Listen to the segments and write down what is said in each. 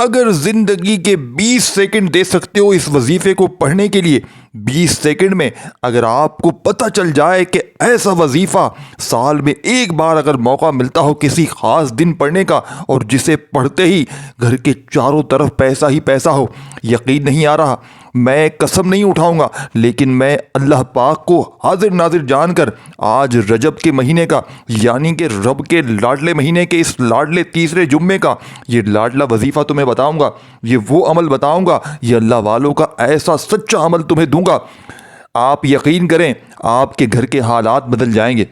اگر زندگی کے 20 سیکنڈ دے سکتے ہو اس وظیفے کو پڑھنے کے لیے، 20 سیکنڈ میں اگر آپ کو پتہ چل جائے کہ ایسا وظیفہ سال میں ایک بار اگر موقع ملتا ہو کسی خاص دن پڑھنے کا، اور جسے پڑھتے ہی گھر کے چاروں طرف پیسہ ہی پیسہ ہو، یقین نہیں آ رہا، میں قسم نہیں اٹھاؤں گا، لیکن میں اللہ پاک کو حاضر ناظر جان کر آج رجب کے مہینے کا، یعنی کہ رب کے لاڈلے مہینے کے اس لاڈلے تیسرے جمعے کا یہ لاڈلا وظیفہ تمہیں بتاؤں گا، یہ وہ عمل بتاؤں گا، یہ اللہ والوں کا ایسا سچا عمل تمہیں دوں گا، آپ یقین کریں آپ کے گھر کے حالات بدل جائیں گے۔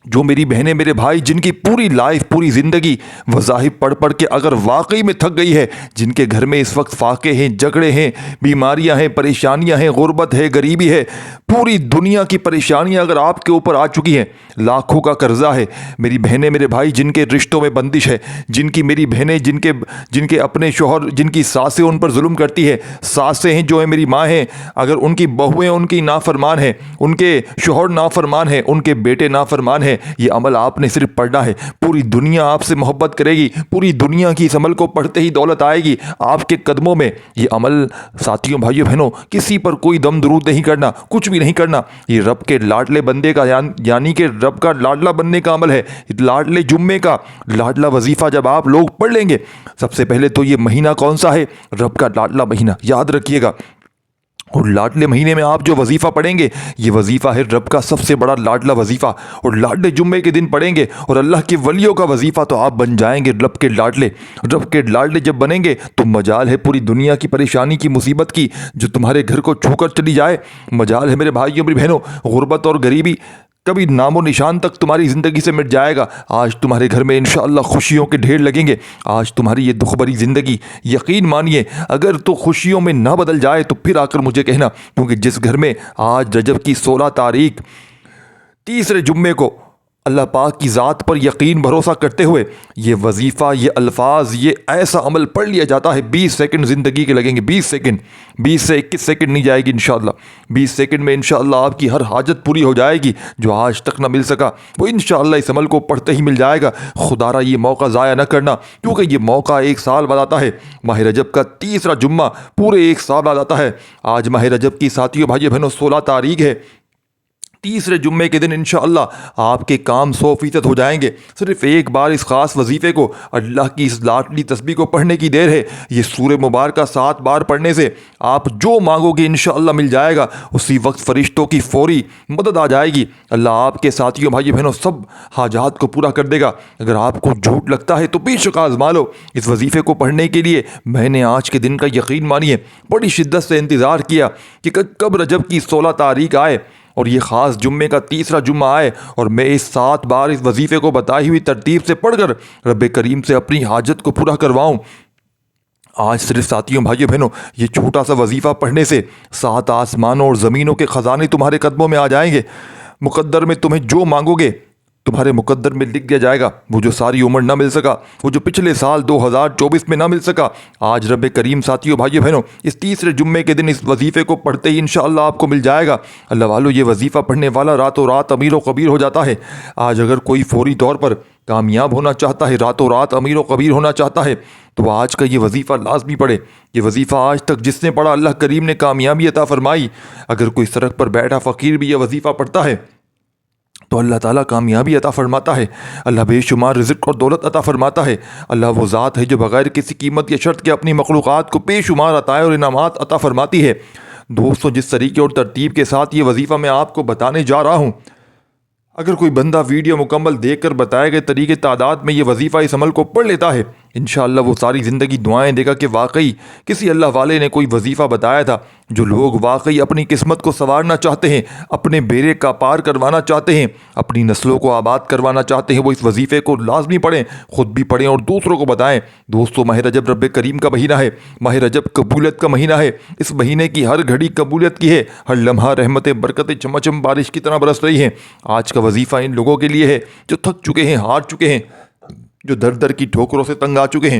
جو میری بہنیں میرے بھائی جن کی پوری لائف پوری زندگی وظائف پڑھ پڑھ کے اگر واقعی میں تھک گئی ہے، جن کے گھر میں اس وقت فاقے ہیں، جھگڑے ہیں، بیماریاں ہیں، پریشانیاں ہیں، غربت ہے، غریبی ہے، پوری دنیا کی پریشانیاں اگر آپ کے اوپر آ چکی ہیں، لاکھوں کا قرضہ ہے، میری بہنیں میرے بھائی جن کے رشتوں میں بندش ہے، جن کی میری بہنیں جن کے اپنے شوہر، جن کی ساسیں ان پر ظلم کرتی ہے، ساسیں ہیں جو ہیں میری ماں ہیں، اگر ان کی بہویں ان کی نافرمان ہیں، ان کے شوہر نافرمان ہیں، ان کے بیٹے نافرمان ہیں، یہ عمل آپ نے صرف پڑھنا ہے، پوری دنیا آپ سے محبت کرے گی، پوری دنیا کی اس عمل کو پڑھتے ہی دولت آئے گی آپ کے قدموں میں۔ یہ عمل ساتھیوں بھائیوں بہنوں کسی پر کوئی دم درود نہیں کرنا، کچھ بھی نہیں کرنا، یہ رب کے لاڈلے بندے کا یعنی کہ رب کا لاڈلا بننے کا عمل ہے۔ لاڈلے جمعے کا لاڈلا وظیفہ جب آپ لوگ پڑھ لیں گے، سب سے پہلے تو یہ مہینہ کون سا ہے؟ رب کا لاڈلا مہینہ، یاد رکھیے گا، اور لاڈلے مہینے میں آپ جو وظیفہ پڑھیں گے یہ وظیفہ ہے رب کا سب سے بڑا لاڈلا وظیفہ، اور لاڈلے جمعے کے دن پڑھیں گے اور اللہ کے ولیوں کا وظیفہ تو آپ بن جائیں گے رب کے لاڈلے۔ رب کے لاڈلے جب بنیں گے تو مجال ہے پوری دنیا کی پریشانی کی مصیبت کی جو تمہارے گھر کو چھو کر چلی جائے، مجال ہے میرے بھائیوں میری بہنوں، غربت اور غریبی کبھی نام و نشان تک تمہاری زندگی سے مٹ جائے گا۔ آج تمہارے گھر میں انشاءاللہ خوشیوں کے ڈھیر لگیں گے۔ آج تمہاری یہ دکھ بھری زندگی، یقین مانیے اگر تو خوشیوں میں نہ بدل جائے تو پھر آ کر مجھے کہنا، کیونکہ جس گھر میں آج رجب کی 16 تاریخ تیسرے جمعے کو اللہ پاک کی ذات پر یقین بھروسہ کرتے ہوئے یہ وظیفہ، یہ الفاظ، یہ ایسا عمل پڑھ لیا جاتا ہے، 20 سیکنڈ زندگی کے لگیں گے، 20 سیکنڈ، 20 سے 21 سیکنڈ نہیں جائے گی انشاءاللہ، 20 سیکنڈ میں انشاءاللہ آپ کی ہر حاجت پوری ہو جائے گی، جو آج تک نہ مل سکا وہ انشاءاللہ اس عمل کو پڑھتے ہی مل جائے گا۔ خدا را یہ موقع ضائع نہ کرنا، کیونکہ یہ موقع ایک سال بعد آتا ہے، ماہ رجب کا تیسرا جمعہ پورے ایک سال بعد آتا ہے۔ آج ماہ رجب کی ساتھیوں بھائیوں بہنوں 16 تاریخ ہے، تیسرے جمعے کے دن انشاءاللہ آپ کے کام 100% ہو جائیں گے۔ صرف ایک بار اس خاص وظیفے کو، اللہ کی اس لاڈلی تسبیح کو پڑھنے کی دیر ہے۔ یہ سورہ مبارکہ 7 بار پڑھنے سے آپ جو مانگو گے انشاءاللہ مل جائے گا، اسی وقت فرشتوں کی فوری مدد آ جائے گی، اللہ آپ کے ساتھیوں بھائیوں بہنوں سب حاجات کو پورا کر دے گا۔ اگر آپ کو جھوٹ لگتا ہے تو بے شک آزما لو، اس وظیفے کو پڑھنے کے لیے میں نے آج کے دن کا یقین مانیے بڑی شدت سے انتظار کیا کہ کب رجب کی 16 تاریخ آئے اور یہ خاص جمعے کا تیسرا جمعہ آئے اور میں اس 7 بار اس وظیفے کو بتائی ہوئی ترتیب سے پڑھ کر رب کریم سے اپنی حاجت کو پورا کرواؤں۔ آج صرف ساتھیوں بھائیوں بہنوں یہ چھوٹا سا وظیفہ پڑھنے سے 7 آسمانوں اور زمینوں کے خزانے تمہارے قدموں میں آ جائیں گے۔ مقدر میں تمہیں جو مانگو گے تمہارے مقدر میں لکھ دیا جائے گا، وہ جو ساری عمر نہ مل سکا، وہ جو پچھلے سال 2024 میں نہ مل سکا، آج رب کریم ساتھیوں بھائیوں بہنوں اس تیسرے جمعے کے دن اس وظیفے کو پڑھتے ہی انشاءاللہ آپ کو مل جائے گا۔ اللہ والو یہ وظیفہ پڑھنے والا راتوں رات امیر و کبیر ہو جاتا ہے۔ آج اگر کوئی فوری طور پر کامیاب ہونا چاہتا ہے، راتوں رات امیر و کبیر ہونا چاہتا ہے، تو وہ آج کا یہ وظیفہ لازمی پڑھے۔ یہ وظیفہ آج تک جس نے پڑھا اللہ کریم نے کامیابی عطا فرمائی۔ اگر کوئی سڑک پر بیٹھا فقیر بھی یہ وظیفہ پڑھتا ہے تو اللہ تعالیٰ کامیابی عطا فرماتا ہے، اللہ بے شمار رزق اور دولت عطا فرماتا ہے۔ اللہ وہ ذات ہے جو بغیر کسی قیمت یا شرط کے اپنی مخلوقات کو بے شمار عطائیں اور انعامات عطا فرماتی ہے۔ دوستو جس طریقے اور ترتیب کے ساتھ یہ وظیفہ میں آپ کو بتانے جا رہا ہوں، اگر کوئی بندہ ویڈیو مکمل دیکھ کر بتائے گئے طریقے تعداد میں یہ وظیفہ اس عمل کو پڑھ لیتا ہے، انشاءاللہ وہ ساری زندگی دعائیں دے گا کہ واقعی کسی اللہ والے نے کوئی وظیفہ بتایا تھا۔ جو لوگ واقعی اپنی قسمت کو سنوارنا چاہتے ہیں، اپنے بیڑے کا پار کروانا چاہتے ہیں، اپنی نسلوں کو آباد کروانا چاہتے ہیں، وہ اس وظیفے کو لازمی پڑھیں، خود بھی پڑھیں اور دوسروں کو بتائیں۔ دوستو ماہ رجب رب کریم کا مہینہ ہے، ماہ رجب قبولیت کا مہینہ ہے۔ اس مہینے کی ہر گھڑی قبولیت کی ہے، ہر لمحہ رحمتیں برکتیں چمچم بارش کی طرح برس رہی ہیں۔ آج کا وظیفہ ان لوگوں کے لیے ہے جو تھک چکے ہیں، ہار چکے ہیں، جو در در کی ٹھوکروں سے تنگ آ چکے ہیں،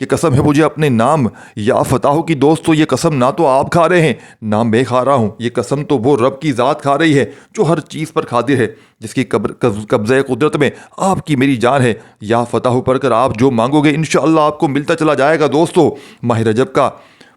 یہ قسم ہے مجھے اپنے نام یا فتح کی دوستو، یہ قسم نہ تو آپ کھا رہے ہیں نہ میں کھا رہا ہوں، یہ قسم تو وہ رب کی ذات کھا رہی ہے جو ہر چیز پر قادر ہے، جس کی قبضہ قدرت میں آپ کی میری جان ہے۔ یا فتح پڑھ کر آپ جو مانگو گے انشاءاللہ آپ کو ملتا چلا جائے گا۔ دوستو ماہ رجب کا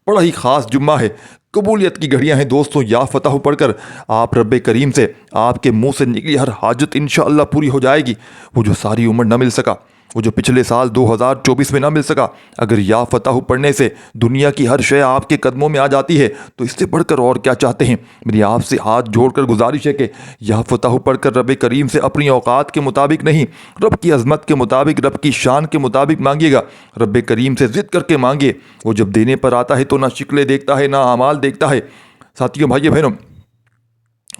بڑا ہی خاص جمعہ ہے، قبولیت کی گھڑیاں ہیں دوستو۔ یا فتح پڑھ کر آپ رب کریم سے آپ کے منہ سے نکلی ہر حاجت انشاءاللہ پوری ہو جائے گی۔ وہ جو ساری عمر نہ مل سکا، وہ جو پچھلے سال 2024 میں نہ مل سکا، اگر یا فتح پڑھنے سے دنیا کی ہر شے آپ کے قدموں میں آ جاتی ہے تو اس سے بڑھ کر اور کیا چاہتے ہیں؟ میری آپ سے ہاتھ جوڑ کر گزارش ہے کہ یا فتح پڑھ کر رب کریم سے اپنی اوقات کے مطابق نہیں، رب کی عظمت کے مطابق، رب کی شان کے مطابق مانگیے گا۔ رب کریم سے ضد کر کے مانگیے، وہ جب دینے پر آتا ہے تو نہ شکلیں دیکھتا ہے نہ اعمال دیکھتا ہے۔ ساتھیوں بھائیو بہنوں،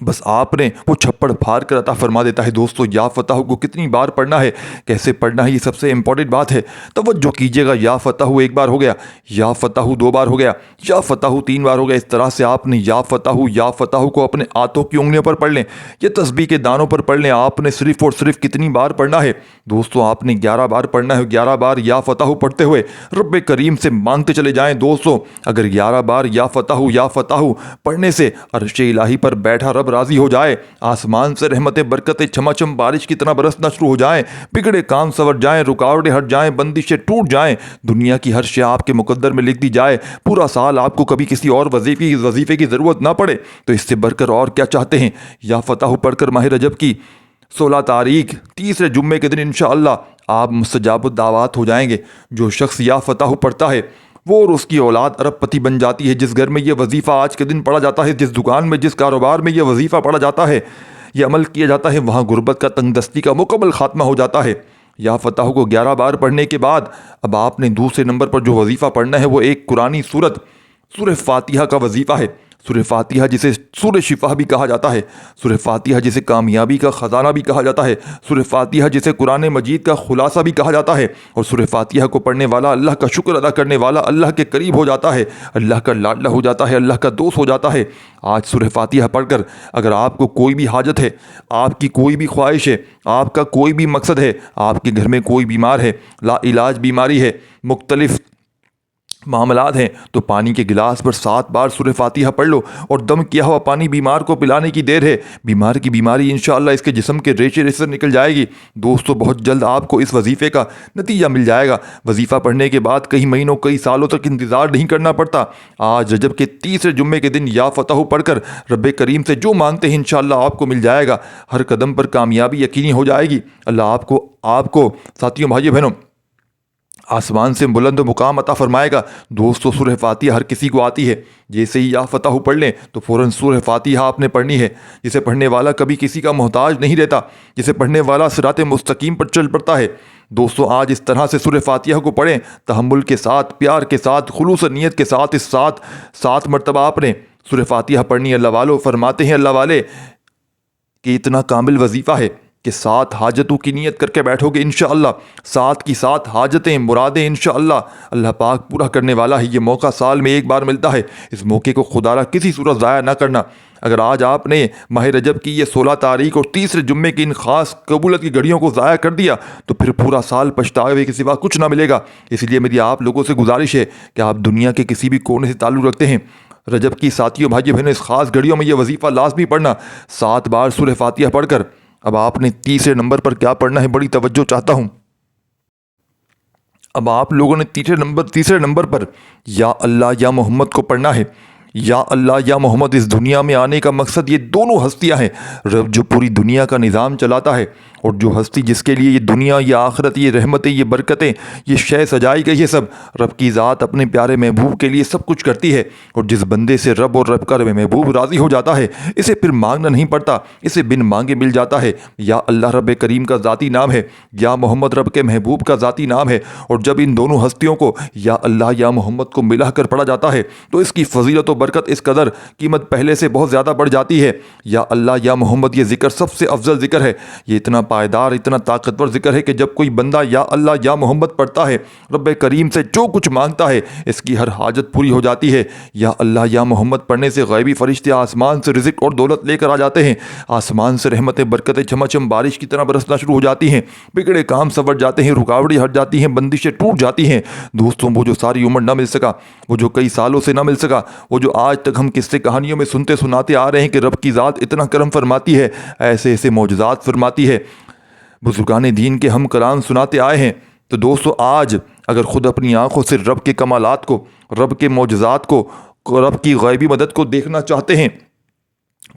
بس آپ نے وہ چھپڑ پھاڑ کر عطا فرما دیتا ہے۔ دوستو یا فتح کو کتنی بار پڑھنا ہے، کیسے پڑھنا ہے، یہ سب سے امپورٹنٹ بات ہے۔ توجہ کیجیے گا، یا فتح ایک بار ہو گیا، یا فتح 2 بار ہو گیا، یا فتح 3 بار ہو گیا۔ اس طرح سے آپ نے یا فتح کو اپنے ہاتھوں کی انگلیوں پر پڑھ لیں، یہ تسبیح کے دانوں پر پڑھ لیں۔ آپ نے صرف اور صرف کتنی بار پڑھنا ہے دوستو؟ آپ نے 11 بار پڑھنا ہے۔ 11 بار یا فتح پڑھتے ہوئے رب کریم سے مانگتے چلے جائیں دوستو۔ اگر 11 بار یا فتح پڑھنے سے عرش الہی پر بیٹھا رب راضی ہو جائے، آسمان سے رحمتیں برکتیں چھماچم بارش کی طرح برسنا شروع ہو جائیں، بگڑے کام سنور جائیں، رکاوٹیں ہٹ جائیں، بندشیں ٹوٹ جائیں، دنیا کی ہر شے آپ کے مقدر میں لکھ دی جائے، پورا سال آپ کو کبھی کسی اور وظیفے کی ضرورت نہ پڑے، تو اس سے بڑھ کر اور کیا چاہتے ہیں؟ یا فتح پڑھ کر ماہ رجب کی 16 تاریخ تیسرے جمعے کے دن انشاءاللہ آپ مستجاب الدعوات ہو جائیں گے۔ جو شخص یا فتح پڑھتا ہے وہ اور اس کی اولاد ارب پتی بن جاتی ہے۔ جس گھر میں یہ وظیفہ آج کے دن پڑھا جاتا ہے، جس دکان میں، جس کاروبار میں یہ وظیفہ پڑھا جاتا ہے، یہ عمل کیا جاتا ہے، وہاں غربت کا، تنگ دستی کا مکمل خاتمہ ہو جاتا ہے۔ یا فتح کو 11 بار پڑھنے کے بعد اب آپ نے دوسرے نمبر پر جو وظیفہ پڑھنا ہے وہ ایک قرآنی سورت سورہ فاتحہ کا وظیفہ ہے۔ سورہ فاتحہ جسے سورہ شفا بھی کہا جاتا ہے، سورہ فاتحہ جسے کامیابی کا خزانہ بھی کہا جاتا ہے، سورہ فاتحہ جسے قرآن مجید کا خلاصہ بھی کہا جاتا ہے، اور سورہ فاتحہ کو پڑھنے والا اللہ کا شکر ادا کرنے والا اللہ کے قریب ہو جاتا ہے، اللہ کا لاڈلا ہو جاتا ہے، اللہ کا دوست ہو جاتا ہے۔ آج سورہ فاتحہ پڑھ کر اگر آپ کو کوئی بھی حاجت ہے، آپ کی کوئی بھی خواہش ہے، آپ کا کوئی بھی مقصد ہے، آپ کے گھر میں کوئی بیمار ہے، لا علاج بیماری ہے، مختلف معاملات ہیں، تو پانی کے گلاس پر 7 بار سورہ فاتحہ پڑھ لو، اور دم کیا ہوا پانی بیمار کو پلانے کی دیر ہے۔ بیمار کی بیماری انشاءاللہ اس کے جسم کے ریشے ریشے نکل جائے گی۔ دوستو بہت جلد آپ کو اس وظیفے کا نتیجہ مل جائے گا۔ وظیفہ پڑھنے کے بعد کئی مہینوں کئی سالوں تک انتظار نہیں کرنا پڑتا۔ آج رجب کے تیسرے جمعے کے دن یا فتح پڑھ کر رب کریم سے جو مانگتے ہیں انشاءاللہ آپ کو مل جائے گا۔ ہر قدم پر کامیابی یقینی ہو جائے گی۔ اللہ آپ کو ساتھیوں بھائیوں بہنوں آسمان سے بلند و مقام عطا فرمائے گا۔ دوستو سورہ فاتحہ ہر کسی کو آتی ہے، جیسے ہی یا فتح پڑھ لیں تو فوراً سورہ فاتحہ آپ نے پڑھنی ہے، جسے پڑھنے والا کبھی کسی کا محتاج نہیں رہتا، جسے پڑھنے والا صراط مستقیم پر چل پڑتا ہے۔ دوستو آج اس طرح سے سورہ فاتحہ کو پڑھیں، تحمل کے ساتھ، پیار کے ساتھ، خلوص نیت کے ساتھ۔ اس 7 مرتبہ آپ نے سورہ فاتحہ پڑھنی۔ اللہ والو فرماتے ہیں، اللہ والے کہ اتنا کامل وظیفہ ہے کہ 7 حاجتوں کی نیت کر کے بیٹھو گے انشاءاللہ، 7 کی 7 حاجتیں، مرادیں انشاءاللہ اللہ پاک پورا کرنے والا ہے۔ یہ موقع سال میں ایک بار ملتا ہے، اس موقع کو خدا را کسی صورت ضائع نہ کرنا۔ اگر آج آپ نے ماہ رجب کی یہ 16 تاریخ اور تیسرے جمعے کی ان خاص قبولیت کی گھڑیوں کو ضائع کر دیا تو پھر پورا سال پچھتاوے کے سوا کچھ نہ ملے گا۔ اس لیے میری آپ لوگوں سے گزارش ہے کہ آپ دنیا کے کسی بھی کونے سے تعلق رکھتے ہیں، رجب کی ساتھیوں بھائیوں بہنوں اس خاص گھڑیوں میں یہ وظیفہ لازمی پڑھنا، 7 بار سورہ فاتحہ پڑھ کر۔ اب آپ نے تیسرے نمبر پر کیا پڑھنا ہے، بڑی توجہ چاہتا ہوں۔ اب آپ لوگوں نے تیسرے نمبر پر یا اللہ یا محمد کو پڑھنا ہے۔ یا اللہ یا محمد، اس دنیا میں آنے کا مقصد یہ دونوں ہستیاں ہیں، رب جو پوری دنیا کا نظام چلاتا ہے، اور جو ہستی جس کے لیے یہ دنیا، یہ آخرت، یہ رحمتیں، یہ برکتیں، یہ شے سجائی گئی ہے، سب رب کی ذات اپنے پیارے محبوب کے لیے سب کچھ کرتی ہے۔ اور جس بندے سے رب اور رب کا محبوب راضی ہو جاتا ہے، اسے پھر مانگنا نہیں پڑتا، اسے بن مانگے مل جاتا ہے۔ یا اللہ رب کریم کا ذاتی نام ہے، یا محمد رب کے محبوب کا ذاتی نام ہے، اور جب ان دونوں ہستیوں کو یا اللہ یا محمد کو ملا کر پڑھا جاتا ہے تو اس کی فضیلت و برکت اس قدر قیمت پہلے سے بہت زیادہ بڑھ جاتی ہے۔ یا اللہ یا محمد یہ ذکر سب سے افضل ذکر ہے، یہ اتنا پائیدار اتنا طاقتور ذکر ہے کہ جب کوئی بندہ یا اللہ یا محمد پڑھتا ہے رب کریم سے جو کچھ مانگتا ہے اس کی ہر حاجت پوری ہو جاتی ہے۔ یا اللہ یا محمد پڑھنے سے غیبی فرشتے آسمان سے رزق اور دولت لے کر آ جاتے ہیں، آسمان سے رحمتیں برکتیں چمچم بارش کی طرح برسنا شروع ہو جاتی ہیں، بگڑے کام سنور جاتے ہیں، رکاوٹیں ہٹ جاتی ہیں، بندشیں ٹوٹ جاتی ہیں۔ دوستوں، وہ جو ساری عمر نہ مل سکا، وہ جو کئی سالوں سے نہ مل سکا، وہ جو آج تک ہم قصے کہانیوں میں سنتے سناتے آ رہے ہیں کہ رب کی ذات اتنا کرم فرماتی ہے، ایسے ایسے معجزات فرماتی ہے، بزرگان دین کے ہم کلام سناتے آئے ہیں۔ تو دوستو، آج اگر خود اپنی آنکھوں سے رب کے کمالات کو، رب کے معجزات کو، رب کی غیبی مدد کو دیکھنا چاہتے ہیں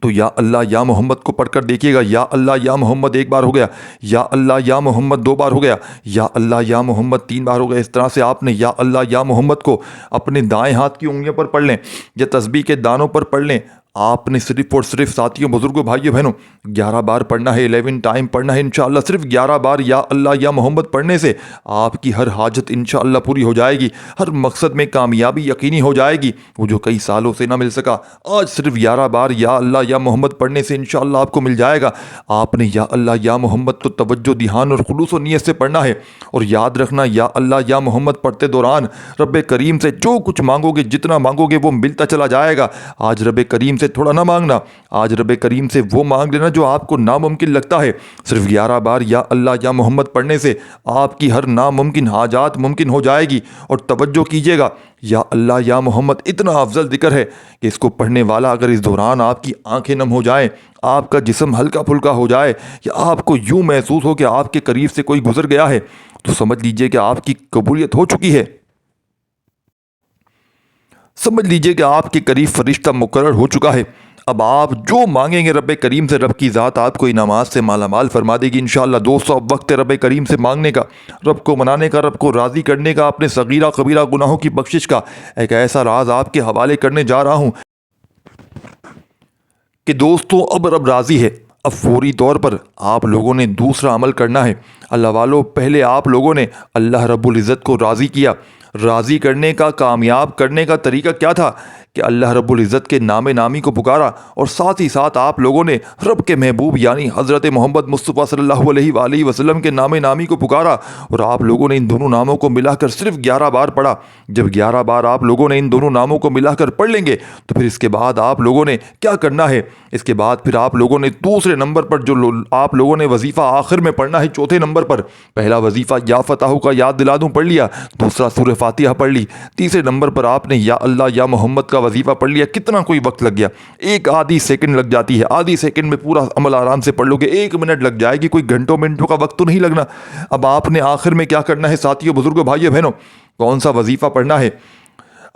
تو یا اللہ یا محمد کو پڑھ کر دیکھیے گا۔ یا اللہ یا محمد ایک بار ہو گیا، یا اللہ یا محمد دو بار ہو گیا، یا اللہ یا محمد تین بار ہو گیا۔ اس طرح سے آپ نے یا اللہ یا محمد کو اپنے دائیں ہاتھ کی انگلیوں پر پڑھ لیں یا تسبیح کے دانوں پر پڑھ لیں۔ آپ نے صرف اور صرف ساتھیوں، بزرگوں، بھائیوں، بہنوں 11 بار پڑھنا ہے، 11 ٹائم پڑھنا ہے انشاءاللہ۔ صرف 11 بار یا اللہ یا محمد پڑھنے سے آپ کی ہر حاجت انشاءاللہ پوری ہو جائے گی، ہر مقصد میں کامیابی یقینی ہو جائے گی، وہ جو کئی سالوں سے نہ مل سکا آج صرف 11 بار یا اللہ یا محمد پڑھنے سے انشاءاللہ آپ کو مل جائے گا۔ آپ نے یا اللہ یا محمد تو توجہ، دھیان اور خلوص و نیت سے پڑھنا ہے، اور یاد رکھنا یا اللہ یا محمد پڑھتے دوران رب کریم سے جو کچھ مانگو گے، جتنا مانگو گے وہ ملتا چلا جائے گا۔ آج رب کریم سے تھوڑا نہ مانگنا، آج رب کریم سے وہ مانگ لینا جو آپ کو ناممکن لگتا ہے۔ صرف 11 بار یا اللہ یا محمد پڑھنے سے آپ کی ہر ناممکن حاجات ممکن ہو جائے گی۔ اور توجہ کیجیے گا، یا اللہ یا محمد اتنا افضل ذکر ہے کہ اس کو پڑھنے والا اگر اس دوران آپ کی آنکھیں نم ہو جائیں، آپ کا جسم ہلکا پھلکا ہو جائے، یا آپ کو یوں محسوس ہو کہ آپ کے قریب سے کوئی گزر گیا ہے، تو سمجھ لیجئے کہ آپ کی قبولیت ہو چکی ہے۔ سمجھ لیجئے کہ آپ کے قریب فرشتہ مقرر ہو چکا ہے۔ اب آپ جو مانگیں گے رب کریم سے، رب کی ذات آپ کو انعامات سے مالا مال فرما دے گی انشاءاللہ۔ دوستو، اب وقت ہے رب کریم سے مانگنے کا، رب کو منانے کا، رب کو راضی کرنے کا، اپنے صغیرہ کبیرہ گناہوں کی بخشش کا۔ ایک ایسا راز آپ کے حوالے کرنے جا رہا ہوں کہ دوستو اب رب راضی ہے۔ اب فوری طور پر آپ لوگوں نے دوسرا عمل کرنا ہے۔ اللہ والو، پہلے آپ لوگوں نے اللہ رب العزت کو راضی کیا۔ راضی کرنے کا، کامیاب کرنے کا طریقہ کیا تھا کہ اللہ رب العزت کے نام نامی کو پکارا، اور ساتھ ہی ساتھ آپ لوگوں نے رب کے محبوب یعنی حضرت محمد مصطفیٰ صلی اللہ علیہ وآلہ وسلم کے نام نامی کو پکارا، اور آپ لوگوں نے ان دونوں ناموں کو ملا کر صرف 11 بار پڑھا۔ جب 11 بار آپ لوگوں نے ان دونوں ناموں کو ملا کر پڑھ لیں گے تو پھر اس کے بعد آپ لوگوں نے کیا کرنا ہے؟ اس کے بعد پھر آپ لوگوں نے دوسرے نمبر پر جو آپ لوگوں نے وظیفہ آخر میں پڑھنا ہے، چوتھے نمبر پر پہلا وظیفہ یا فتح کا یاد دلا دوں پڑھ لیا، دوسرا سورہ فاتحہ پڑھ لی، تیسرے نمبر پر آپ نے یا اللہ یا محمد کا وظیفہ پڑھ لیا۔ کتنا کوئی وقت لگ گیا؟ ایک آدھی سیکنڈ لگ جاتی ہے، آدھی سیکنڈ میں پورا عمل آرام سے پڑھ لو گے، 1 منٹ لگ جائے گی، کوئی گھنٹوں منٹوں کا وقت تو نہیں لگنا۔ اب آپ نے آخر میں کیا کرنا ہے ساتھیوں، بزرگوں، بھائیوں، بہنوں؟ کون سا وظیفہ پڑھنا ہے؟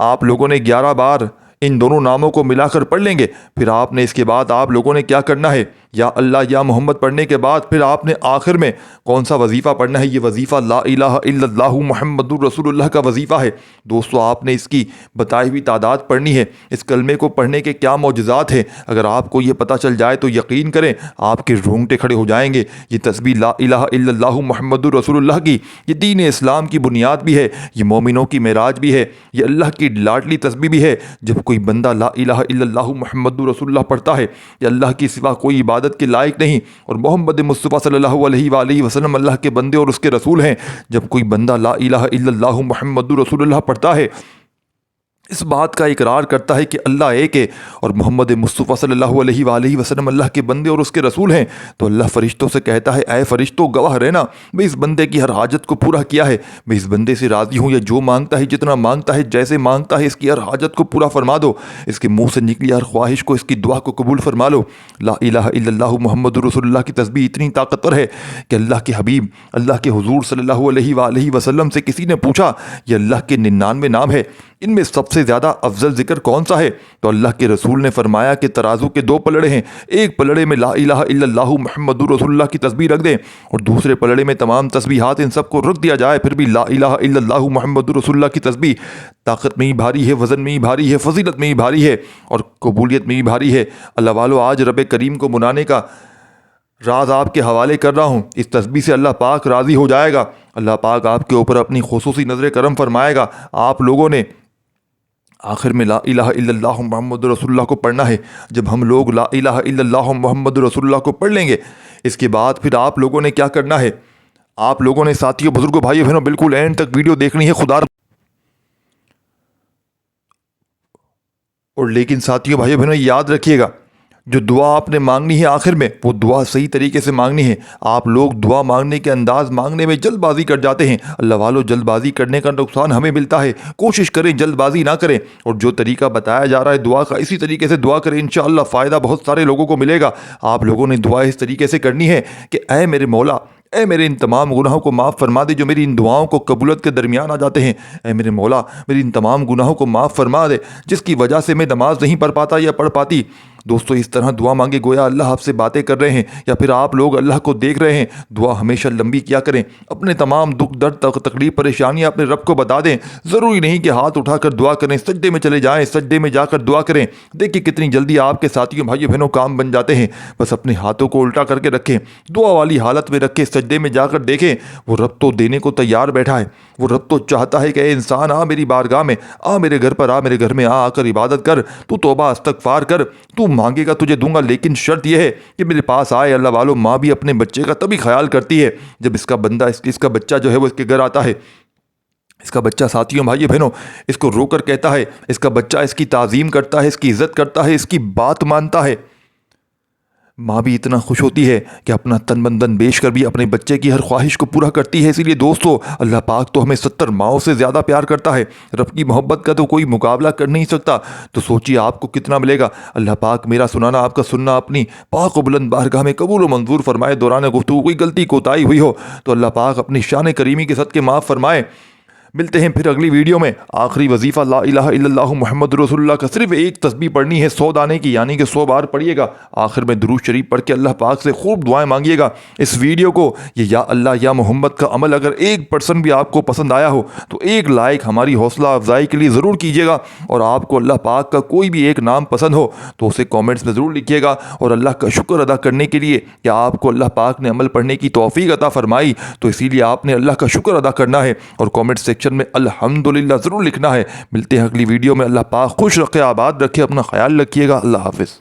آپ لوگوں نے 11 بار ان دونوں ناموں کو ملا کر پڑھ لیں گے۔ پھر آپ نے اس کے بعد آپ لوگوں نے کیا کرنا ہے؟ یا اللہ یا محمد پڑھنے کے بعد پھر آپ نے آخر میں کون سا وظیفہ پڑھنا ہے؟ یہ وظیفہ لا الہ الا اللہ محمد الرسول اللہ کا وظیفہ ہے۔ دوستو، آپ نے اس کی بتائی ہوئی تعداد پڑھنی ہے۔ اس کلمے کو پڑھنے کے کیا معجزات ہیں، اگر آپ کو یہ پتہ چل جائے تو یقین کریں آپ کے رونگٹے کھڑے ہو جائیں گے۔ یہ تسبیح لا الہ الا اللہ محمد الرسول اللہ کی، یہ دین اسلام کی بنیاد بھی ہے، یہ مومنوں کی معراج بھی ہے، یہ اللہ کی لاڈلی تسبیح بھی ہے۔ جب کوئی بندہ لا الہ الا اللہ محمد رسول اللہ پڑھتا ہے، یہ اللہ کی سوا کوئی عبادت کے لائق نہیں، اور محمد مصطفیٰ صلی اللہ علیہ وآلہ وسلم اللہ کے بندے اور اس کے رسول ہیں۔ جب کوئی بندہ لا الہ الا اللہ محمد رسول اللہ پڑھتا ہے، اس بات کا اقرار کرتا ہے کہ اللہ ایک ہے اور محمد مصطفیٰ صلی اللہ علیہ وآلہ وسلم اللہ کے بندے اور اس کے رسول ہیں، تو اللہ فرشتوں سے کہتا ہے اے فرشتوں گواہ رہنا، میں اس بندے کی ہر حاجت کو پورا کیا ہے، میں اس بندے سے راضی ہوں، یا جو مانگتا ہے، جتنا مانگتا ہے، جیسے مانگتا ہے، اس کی ہر حاجت کو پورا فرما دو، اس کے منہ سے نکلی ہر خواہش کو، اس کی دعا کو قبول فرما لو۔ لا الہ الا اللہ محمد رسول اللہ کی تسبیح اتنی طاقتور ہے کہ اللہ کے حبیب، اللہ کے حضور صلی اللہ علیہ وآلہ وسلم سے کسی نے پوچھا یہ اللہ کے 99 نام ہے، ان میں سب سے زیادہ افضل ذکر کون سا ہے؟ تو اللہ کے رسول نے فرمایا کہ ترازو کے 2 پلڑے ہیں، ایک پلڑے میں لا الہ الا اللہ محمد رسول اللہ کی تسبیح رکھ دیں، اور دوسرے پلڑے میں تمام تسبیحات ان سب کو رکھ دیا جائے، پھر بھی لا الہ الا اللہ محمد رسول اللہ کی تسبیح طاقت میں ہی بھاری ہے، وزن میں ہی بھاری ہے، فضیلت میں ہی بھاری ہے، اور قبولیت میں ہی بھاری ہے۔ اللہ والو، آج رب کریم کو منانے کا راز آپ کے حوالے کر رہا ہوں۔ اس تسبیح سے اللہ پاک راضی ہو جائے گا، اللہ پاک آپ کے اوپر اپنی خصوصی نظر کرم فرمائے گا۔ آپ لوگوں نے آخر میں لا الہ الا اللہ محمد رسول اللہ کو پڑھنا ہے۔ جب ہم لوگ لا الہ الا اللہ محمد رسول اللہ کو پڑھ لیں گے، اس کے بعد پھر آپ لوگوں نے کیا کرنا ہے، آپ لوگوں نے ساتھیوں بزرگوں بھائیوں بہنوں بالکل اینڈ تک ویڈیو دیکھنی ہے خدا اور لیکن ساتھیوں بھائیوں بہنوں یاد رکھیے گا، جو دعا آپ نے مانگنی ہے آخر میں وہ دعا صحیح طریقے سے مانگنی ہے۔ آپ لوگ دعا مانگنے کے انداز مانگنے میں جلد بازی کر جاتے ہیں۔ اللہ والوں، جلد بازی کرنے کا نقصان ہمیں ملتا ہے، کوشش کریں جلد بازی نہ کریں، اور جو طریقہ بتایا جا رہا ہے دعا کا اسی طریقے سے دعا کریں، انشاءاللہ فائدہ بہت سارے لوگوں کو ملے گا۔ آپ لوگوں نے دعا اس طریقے سے کرنی ہے کہ اے میرے مولا، اے میرے ان تمام گناہوں کو معاف فرما دے جو میری ان دعاؤں کو قبولیت کے درمیان آ جاتے ہیں۔ اے میرے مولا، میری ان تمام گناہوں کو معاف فرما دے جس کی وجہ سے میں نماز نہیں پڑھ پاتا یا پڑھ پاتی۔ دوستو اس طرح دعا مانگے گویا اللہ آپ سے باتیں کر رہے ہیں یا پھر آپ لوگ اللہ کو دیکھ رہے ہیں۔ دعا ہمیشہ لمبی کیا کریں، اپنے تمام دکھ درد تکلیف پریشانیاں اپنے رب کو بتا دیں۔ ضروری نہیں کہ ہاتھ اٹھا کر دعا کریں، سجدے میں چلے جائیں، سجدے میں جا کر دعا کریں۔ دیکھیں کتنی جلدی آپ کے ساتھیوں بھائیوں بہنوں کام بن جاتے ہیں۔ بس اپنے ہاتھوں کو الٹا کر کے رکھیں، دعا والی حالت میں رکھیں، سجدے میں جا کر دیکھیں وہ رب تو دینے کو تیار بیٹھا ہے۔ وہ رب تو چاہتا ہے کہ اے انسان آ میری بارگاہ میں، آ میرے گھر پر، آ میرے گھر میں آ کر عبادت کر، تو توبہ استغفار کر، تو مانگے گا تجھے دوں گا، لیکن شرط یہ ہے کہ میرے پاس آئے۔ اللہ والوں، ماں بھی اپنے بچے کا تبھی خیال کرتی ہے جب اس کا بچہ جو ہے وہ اس کے گھر آتا ہے۔ اس کا بچہ ساتھیوں بھائیوں بہنوں اس کو رو کر کہتا ہے، اس کا بچہ اس کی تعظیم کرتا ہے، اس کی عزت کرتا ہے، اس کی بات مانتا ہے۔ ماں بھی اتنا خوش ہوتی ہے کہ اپنا تن من دھن بیچ کر بھی اپنے بچے کی ہر خواہش کو پورا کرتی ہے۔ اسی لیے دوستو اللہ پاک تو ہمیں 70 ماؤں سے زیادہ پیار کرتا ہے۔ رب کی محبت کا تو کوئی مقابلہ کر نہیں سکتا۔ تو سوچیے آپ کو کتنا ملے گا۔ اللہ پاک میرا سنانا، آپ کا سننا اپنی پاک و بلند بارگاہ میں قبول و منظور فرمائے۔ دوران گفتگو کوئی غلطی کوتاہی ہوئی ہو تو اللہ پاک اپنی شان کریمی کے صدقے معاف فرمائے۔ ملتے ہیں پھر اگلی ویڈیو میں۔ آخری وظیفہ لا الہ الا اللہ محمد رسول اللہ کا صرف ایک تسبیح پڑھنی ہے 100 دانے کی، یعنی کہ 100 بار پڑھیے گا۔ آخر میں درود شریف پڑھ کے اللہ پاک سے خوب دعائیں مانگیے گا۔ اس ویڈیو کو یہ یا اللہ یا محمد کا عمل اگر 1% بھی آپ کو پسند آیا ہو تو ایک لائک ہماری حوصلہ افزائی کے لیے ضرور کیجیے گا، اور آپ کو اللہ پاک کا کوئی بھی ایک نام پسند ہو تو اسے کامنٹس میں ضرور لکھیے گا۔ اور اللہ کا شکر ادا کرنے کے لیے کہ آپ کو اللہ پاک نے عمل پڑھنے کی توفیق عطا فرمائی، تو اسی لیے آپ نے اللہ کا شکر ادا کرنا ہے اور کامنٹ سیکشن میں الحمدللہ ضرور لکھنا ہے۔ ملتے ہیں اگلی ویڈیو میں۔ اللہ پاک خوش رکھے، آباد رکھے، اپنا خیال رکھیے گا۔ اللہ حافظ۔